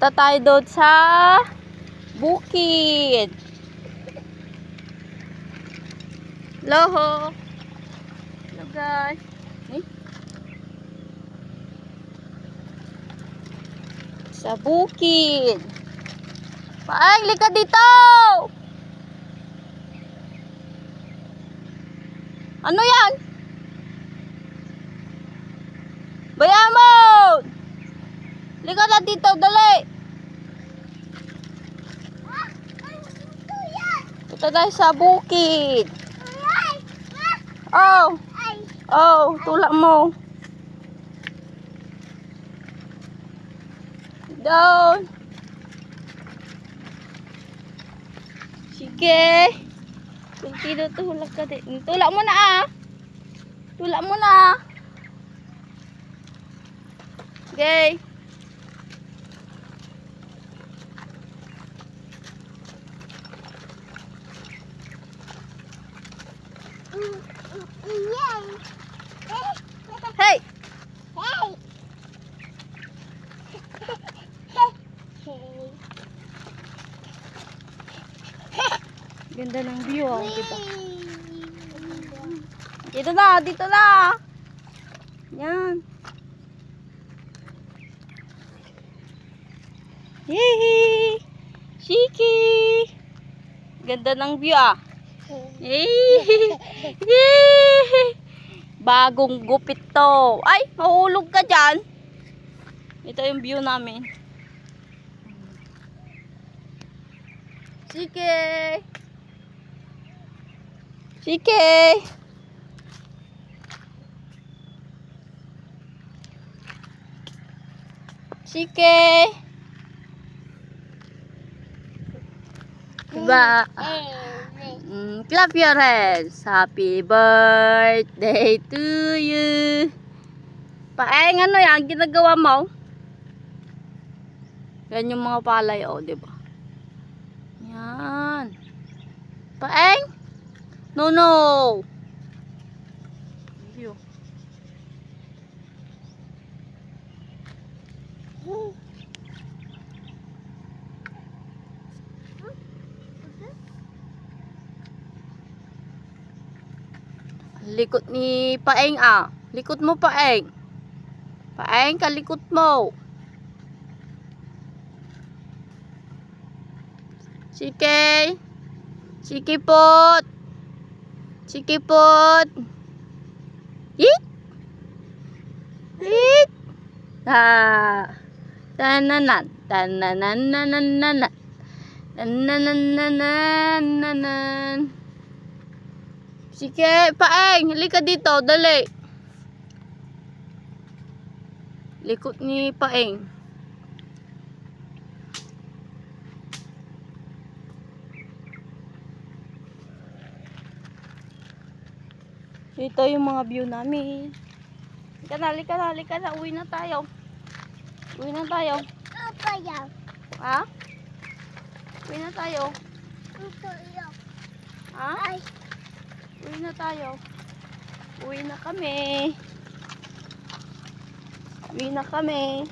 Punta tayo doon sa bukid. Hello. Hello guys. Sa bukid. Paeng, lika dito. Ano yan? Bayamon! Lika na dito, dali. Punta tayo sa bukid. Oh. Oh, tulak mo. Down. Sige. Sige, tulak ka din. Tulak mo na ah. Tulak mo na. Okay. Hey. Ganda ng view oh, diba? Dito na, dito na. Yan. Yee! Shiki! Ganda ng view ah. Yee! Yee! Bagong gupit to. Ay, mahulog ka dyan. Ito yung view namin. Shiki! Shiki! Shiki! Diba? Clap your hands. Happy birthday to you. Paeng, ano yan? Ginagawa mo? Yan yung mga palay, oh, diba? Yan. Paeng? No, no. Yo. Likot ni Paeng ah. Likot mo Paeng. Paeng, kalikot mo. Sige. Sige pot. Sige pot. Hit. Hit. Ha. Tananan. Tanananananan. Tanananananan. Sige, Paeng, halika dito, dali. Likot ni Paeng. Ito yung mga view namin. Halika na, uwi na tayo. Uwi na tayo. Ha? Uwi na tayo. Ha? Uwi na tayo. Uwi na kami. Uwi na kami.